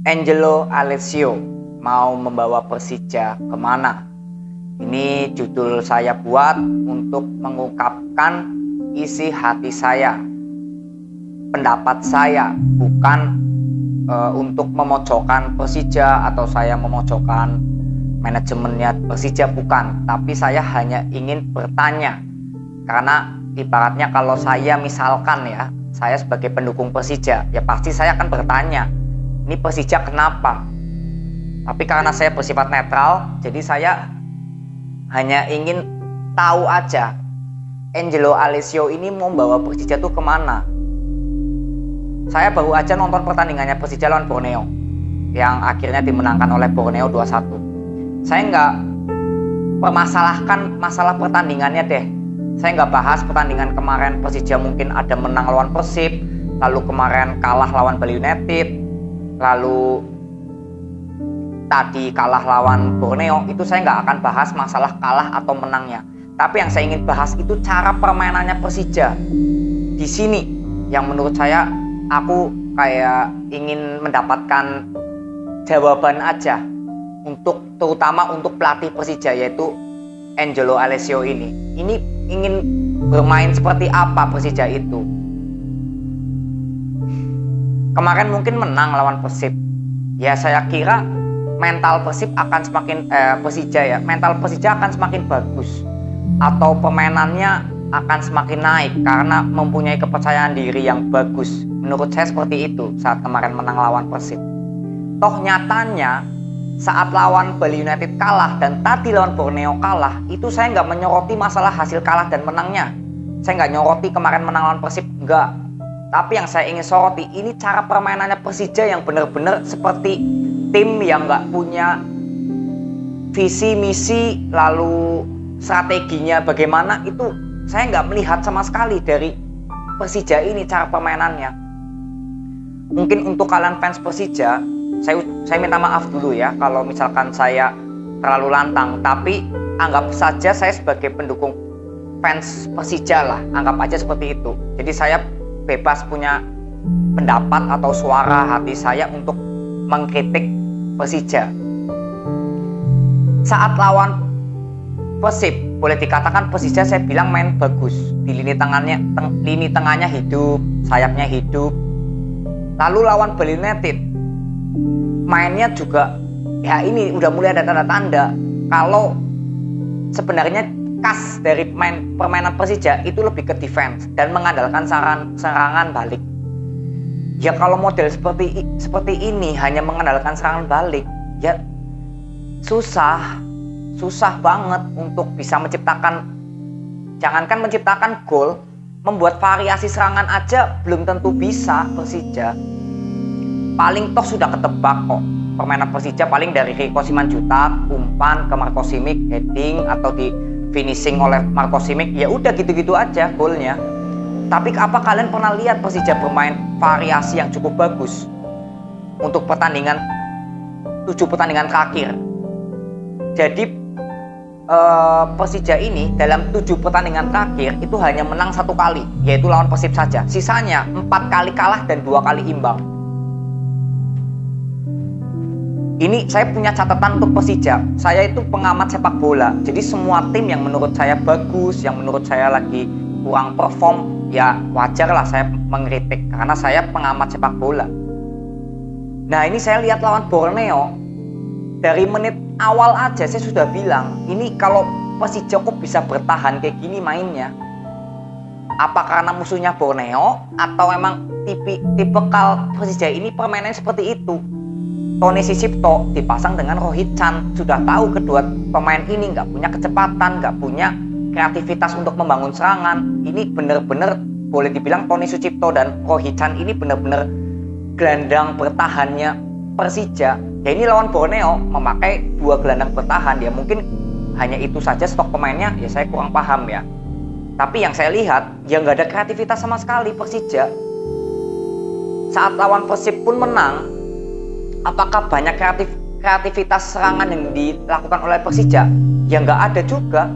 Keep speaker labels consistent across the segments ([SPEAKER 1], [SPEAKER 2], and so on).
[SPEAKER 1] Angelo Alessio mau membawa Persija kemana? Ini judul saya buat untuk mengungkapkan isi hati saya, pendapat saya, bukan untuk memojokkan Persija atau saya memojokkan manajemennya Persija, bukan. Tapi saya hanya ingin bertanya, karena ibaratnya kalau saya misalkan ya, saya sebagai pendukung Persija, ya pasti saya akan bertanya, ini Persija kenapa? Tapi karena saya bersifat netral, jadi saya hanya ingin tahu aja, Angelo Alessio ini mau bawa Persija tuh kemana? Saya baru aja nonton pertandingannya Persija lawan Borneo, yang akhirnya dimenangkan oleh Borneo 2-1. Saya nggak permasalahkan masalah pertandingannya deh. Saya nggak bahas pertandingan kemarin Persija mungkin ada menang lawan Persib, lalu kemarin kalah lawan Bali United, lalu tadi kalah lawan Borneo. Itu saya nggak akan bahas masalah kalah atau menangnya. Tapi yang saya ingin bahas itu cara permainannya Persija di sini, yang menurut saya aku kayak ingin mendapatkan jawaban aja untuk, terutama untuk pelatih Persija yaitu Angelo Alessio ini. Ini ingin bermain seperti apa Persija itu? Kemarin mungkin menang lawan Persib. Ya saya kira mental Persib akan semakin Persija ya, mental Persija akan semakin bagus, atau permainannya akan semakin naik karena mempunyai kepercayaan diri yang bagus. Menurut saya seperti itu saat kemarin menang lawan Persib. Toh nyatanya saat lawan Bali United kalah dan tadi lawan Borneo kalah, itu saya nggak menyoroti masalah hasil kalah dan menangnya. Saya nggak nyoroti kemarin menang lawan Persib, nggak. Tapi yang saya ingin soroti ini cara permainannya Persija yang benar-benar seperti tim yang nggak punya visi misi, lalu strateginya bagaimana, itu saya nggak melihat sama sekali dari Persija ini cara permainannya. Mungkin untuk kalian fans Persija, saya minta maaf dulu ya kalau misalkan saya terlalu lantang, tapi anggap saja saya sebagai pendukung fans Persija lah, anggap aja seperti itu. Jadi saya bebas punya pendapat atau suara hati saya untuk mengkritik Persija. Saat lawan Persib, boleh dikatakan Persija saya bilang main bagus. Di lini tengahnya hidup, sayapnya hidup. Lalu lawan Bali United, mainnya juga ya ini udah mulai ada tanda-tanda kalau sebenarnya khas dari permainan Persija itu lebih ke defense dan mengandalkan serangan balik. Ya kalau model seperti ini hanya mengandalkan serangan balik, ya susah banget untuk bisa menciptakan, jangankan menciptakan gol, membuat variasi serangan aja belum tentu bisa Persija. Paling toh sudah ketebak kok permainan Persija, paling dari Rico Simanjuntak, umpan ke Marco Simic, heading atau di finishing oleh Marco Simic, ya udah gitu-gitu aja golnya. Tapi apa kalian pernah lihat Persija bermain variasi yang cukup bagus untuk 7 pertandingan terakhir? Jadi Persija ini dalam 7 pertandingan terakhir itu hanya menang 1 kali, yaitu lawan Persib saja. Sisanya 4 kali kalah dan 2 kali imbang. Ini saya punya catatan untuk Persija. Saya itu pengamat sepak bola. Jadi semua tim yang menurut saya bagus, yang menurut saya lagi kurang perform, ya wajar lah saya mengkritik karena saya pengamat sepak bola. Nah ini saya lihat lawan Borneo, dari menit awal aja saya sudah bilang, ini kalau Persija kok bisa bertahan kayak gini mainnya, apa karena musuhnya Borneo atau emang tipikal Persija ini permainannya seperti itu. Tony Sisipto dipasang dengan Rohit Chan, sudah tahu kedua pemain ini nggak punya kecepatan, nggak punya kreativitas untuk membangun serangan. Ini bener-bener boleh dibilang Tony Sucipto dan Rohit Chan ini bener-bener gelandang bertahannya Persija. Ya ini lawan Borneo memakai 2 gelandang bertahan, ya mungkin hanya itu saja stok pemainnya, ya saya kurang paham ya. Tapi yang saya lihat ya nggak ada kreativitas sama sekali Persija. Saat lawan Persib pun menang, apakah banyak kreativitas serangan yang dilakukan oleh Persija? Ya nggak ada juga.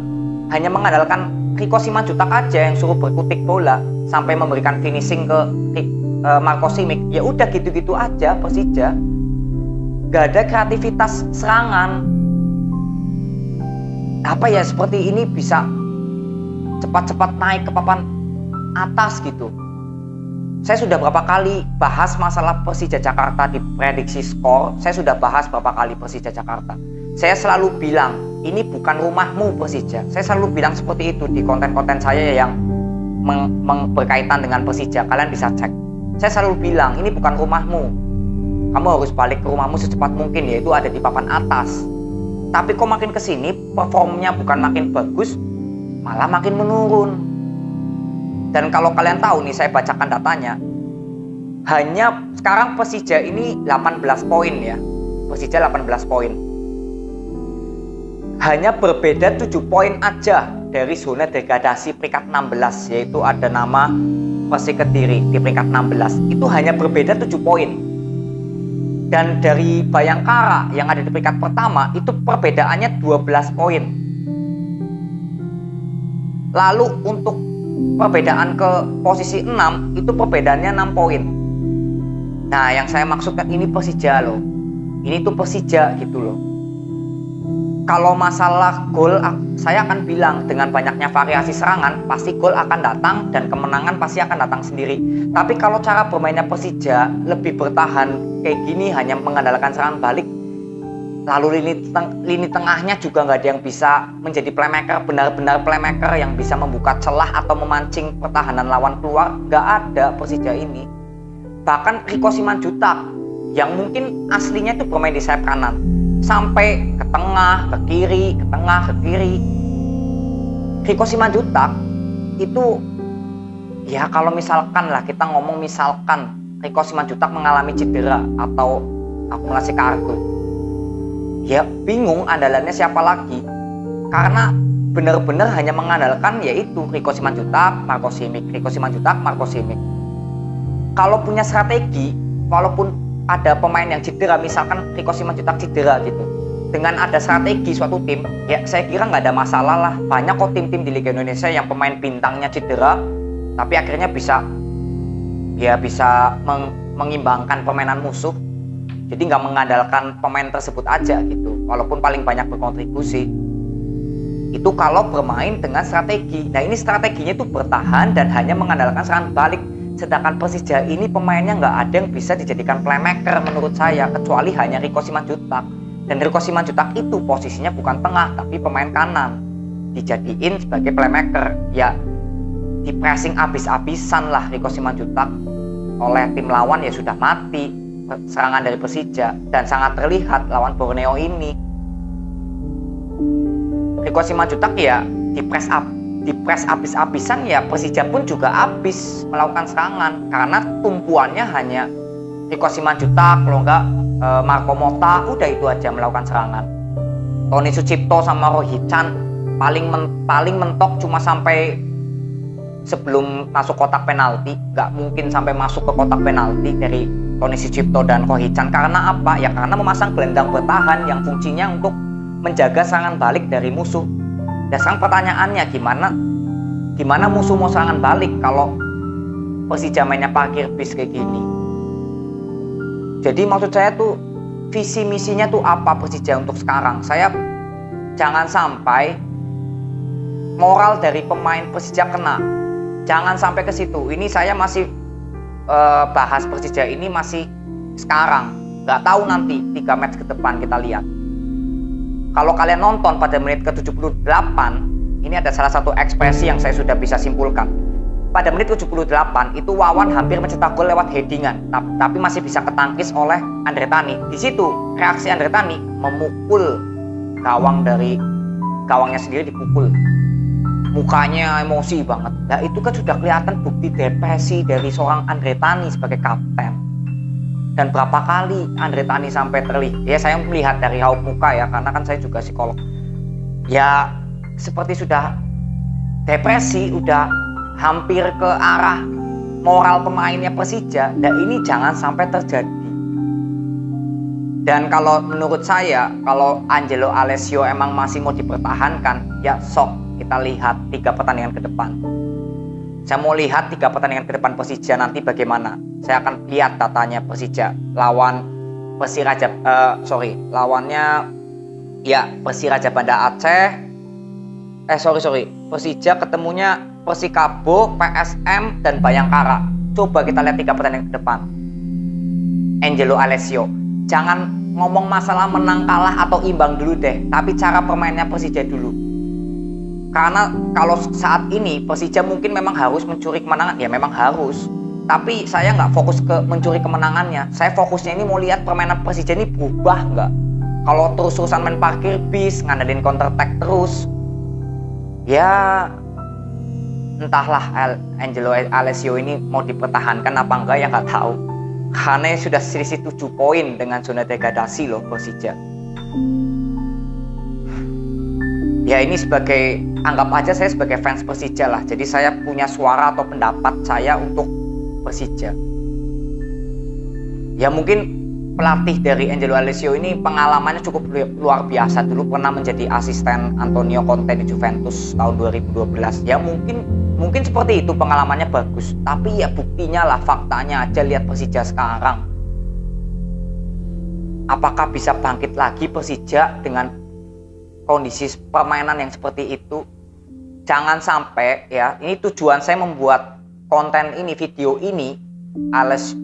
[SPEAKER 1] Hanya mengandalkan Rico Simanjuntak aja yang suruh berkutik bola sampai memberikan finishing ke Marco Simic. Ya udah gitu-gitu aja Persija. gak ada kreativitas serangan. Apa ya, seperti ini bisa cepat-cepat naik ke papan atas gitu. Saya sudah berapa kali bahas masalah Persija Jakarta di prediksi skor. Saya sudah bahas berapa kali Persija Jakarta. Saya selalu bilang, ini bukan rumahmu Persija. Saya selalu bilang seperti itu di konten-konten saya yang berkaitan dengan Persija. Kalian bisa cek. Saya selalu bilang, ini bukan rumahmu. Kamu harus balik ke rumahmu secepat mungkin, yaitu ada di papan atas. Tapi kok makin kesini, performnya bukan makin bagus, malah makin menurun. Dan kalau kalian tahu nih, saya bacakan datanya. Hanya sekarang Persija ini 18 poin ya. Persija 18 poin. Hanya berbeda 7 poin aja dari zona degradasi peringkat 16, yaitu ada nama Persik Kediri di peringkat 16. Itu hanya berbeda 7 poin. Dan dari Bayangkara yang ada di peringkat pertama, itu perbedaannya 12 poin. Lalu untuk perbedaan ke posisi 6 itu perbedaannya 6 poin. Nah, yang saya maksudkan ini Persija loh. Ini tuh Persija gitu loh. Kalau masalah gol, saya akan bilang dengan banyaknya variasi serangan, pasti gol akan datang dan kemenangan pasti akan datang sendiri. Tapi kalau cara bermainnya Persija lebih bertahan kayak gini, hanya mengandalkan serangan balik, lalu lini tengahnya juga nggak ada yang bisa menjadi playmaker, benar-benar playmaker yang bisa membuka celah atau memancing pertahanan lawan keluar, nggak ada Persija ini. Bahkan Riko Simanjuntak yang mungkin aslinya itu bermain di sayap kanan, sampai ke tengah, ke kiri, ke tengah, ke kiri. Riko Simanjuntak itu, ya kalau misalkan lah kita ngomong misalkan Riko Simanjuntak mengalami cedera atau akumulasi kartu, ya bingung andalannya siapa lagi. Karena benar-benar hanya mengandalkan yaitu Riko Simanjuntak, Marco Simic, Riko Simanjuntak, Marco Simic. Kalau punya strategi, walaupun ada pemain yang cedera, misalkan Riko Simanjuntak cedera gitu, dengan ada strategi suatu tim, ya saya kira nggak ada masalah lah. Banyak kok tim-tim di Liga Indonesia yang pemain bintangnya cedera, tapi akhirnya bisa mengimbangkan permainan musuh. Jadi nggak mengandalkan pemain tersebut aja gitu, walaupun paling banyak berkontribusi. Itu kalau bermain dengan strategi. Nah, ini strateginya itu bertahan dan hanya mengandalkan serangan balik. Sedangkan Persija ini pemainnya nggak ada yang bisa dijadikan playmaker menurut saya, kecuali hanya Riko Simanjuntak. Dan Riko Simanjuntak itu posisinya bukan tengah, tapi pemain kanan. Dijadiin sebagai playmaker. Ya, di pressing abis-abisan lah Riko Simanjuntak oleh tim lawan, ya sudah mati serangan dari Persija. Dan sangat terlihat lawan Borneo ini. Riko Simanjuntak ya di press abis-abisan, ya Persija pun juga habis melakukan serangan karena tumpuannya hanya Riko Simanjuntak, kalau enggak Marco Motta, udah itu aja melakukan serangan. Tony Sucipto sama Rohichan paling mentok cuma sampai sebelum masuk kotak penalti, nggak mungkin sampai masuk ke kotak penalti dari Tony Sucipto dan Rohichan. Karena apa? Ya karena memasang gelandang bertahan yang fungsinya untuk menjaga serangan balik dari musuh. Dan sekarang pertanyaannya, gimana musuh mau serangan balik kalau Persija mainnya parkir bis kayak gini? Jadi maksud saya tuh visi misinya tuh apa Persija untuk sekarang? Saya jangan sampai moral dari pemain Persija kena. Jangan sampai ke situ. Ini saya masih bahas Persija ini masih sekarang. Nggak tahu nanti 3 match ke depan kita lihat. Kalau kalian nonton pada menit ke-78, ini ada salah satu ekspresi yang saya sudah bisa simpulkan. Pada menit ke-78 itu Wawan hampir mencetak gol lewat headingan, tapi masih bisa ketangkis oleh Andre Tani. Di situ reaksi Andre Tani memukul gawang dari gawangnya sendiri, dipukul. Mukanya emosi banget. Nah, itu kan sudah kelihatan bukti depresi dari seorang Andre Tani sebagai kapten. Dan berapa kali Andre Tani sampai terlihat, ya saya melihat dari raut muka ya, karena kan saya juga psikolog. Ya seperti sudah depresi, udah hampir ke arah moral pemainnya Persija. Dan ini jangan sampai terjadi. Dan kalau menurut saya, kalau Angelo Alessio emang masih mau dipertahankan, ya sok kita lihat 3 pertandingan ke depan. Saya mau lihat 3 pertandingan ke depan Persija nanti bagaimana. Saya akan lihat datanya Persija lawan lawannya ya Persiraja Banda Aceh. Persija ketemunya Persikabo, PSM dan Bayangkara. Coba kita lihat 3 pertandingan ke depan. Angelo Alessio, jangan ngomong masalah menang kalah atau imbang dulu deh, tapi cara permainnya Persija dulu. Karena kalau saat ini Persija mungkin memang harus mencuri kemenangan, ya memang harus. Tapi saya nggak fokus ke mencuri kemenangannya. Saya fokusnya ini mau lihat permainan Persija ini berubah nggak. Kalau terus-terusan main parkir bis, ngandelin counter attack terus, ya entahlah Angelo Alessio ini mau dipertahankan apa enggak ya nggak tahu. Karena sudah selisih 7 poin dengan zona degradasi loh Persija. Ya ini anggap aja saya sebagai fans Persija lah. Jadi saya punya suara atau pendapat saya untuk Persija. Ya mungkin pelatih dari Angelo Alessio ini pengalamannya cukup luar biasa. Dulu pernah menjadi asisten Antonio Conte di Juventus tahun 2012. Ya mungkin seperti itu, pengalamannya bagus. Tapi ya buktinya lah, faktanya aja, lihat Persija sekarang. Apakah bisa bangkit lagi Persija dengan kondisi permainan yang seperti itu? Jangan sampai ya, ini tujuan saya membuat konten ini, video ini,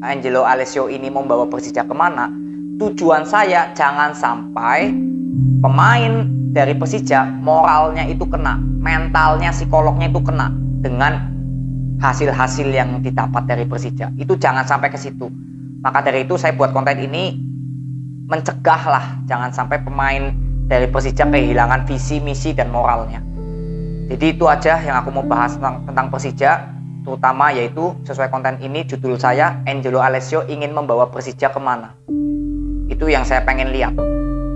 [SPEAKER 1] Angelo Alessio ini membawa Persija kemana. Tujuan saya jangan sampai pemain dari Persija moralnya itu kena, mentalnya, psikolognya itu kena dengan hasil-hasil yang didapat dari Persija. Itu jangan sampai ke situ. Maka dari itu saya buat konten ini mencegah lah, jangan sampai pemain dari Persija kehilangan visi, misi, dan moralnya. Jadi itu aja yang aku mau bahas tentang Persija, terutama yaitu sesuai konten ini judul saya, Angelo Alessio ingin membawa Persija kemana. Itu yang saya pengen lihat.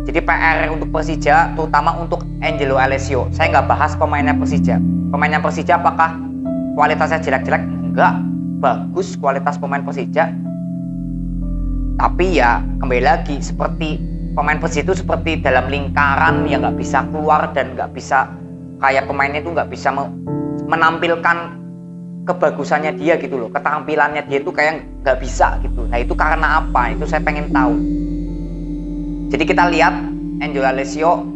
[SPEAKER 1] Jadi PR untuk Persija, terutama untuk Angelo Alessio. Saya nggak bahas pemainnya Persija. Pemainnya Persija apakah kualitasnya jelek-jelek? Enggak, bagus kualitas pemain Persija. Tapi ya kembali lagi, seperti pemain Persija itu seperti dalam lingkaran yang nggak bisa keluar dan nggak bisa, kayak pemainnya itu nggak bisa menampilkan kebagusannya dia gitu loh, keterampilannya dia itu kayak nggak bisa gitu. Nah itu karena apa? Itu saya pengen tahu. Jadi kita lihat Angelo Alessio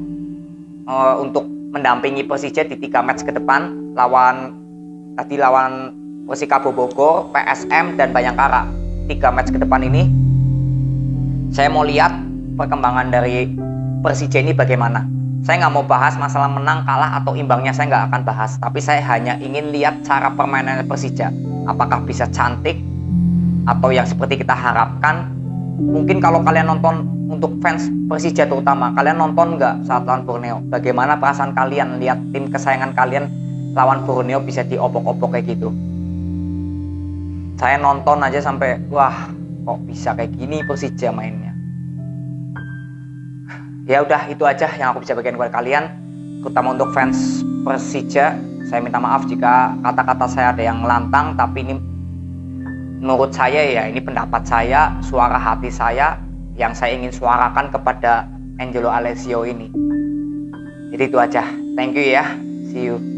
[SPEAKER 1] untuk mendampingi Persija di 3 match ke depan, lawan Persikabo Bogor, PSM dan Bayangkara. 3 match ke depan ini saya mau lihat perkembangan dari Persija ini bagaimana. Saya nggak mau bahas masalah menang, kalah, atau imbangnya, saya nggak akan bahas. Tapi saya hanya ingin lihat cara permainan Persija. Apakah bisa cantik, atau yang seperti kita harapkan. Mungkin kalau kalian nonton, untuk fans Persija terutama, kalian nonton nggak saat lawan Borneo? Bagaimana perasaan kalian lihat tim kesayangan kalian lawan Borneo bisa diopok-opok kayak gitu? Saya nonton aja sampai, wah kok bisa kayak gini Persija mainnya. Ya udah, itu aja yang aku bisa bagikan kepada kalian, terutama untuk fans Persija. Saya minta maaf jika kata-kata saya ada yang lantang, tapi ini menurut saya ya, ini pendapat saya, suara hati saya yang saya ingin suarakan kepada Angelo Alessio ini. Jadi itu aja. Thank you ya. See you.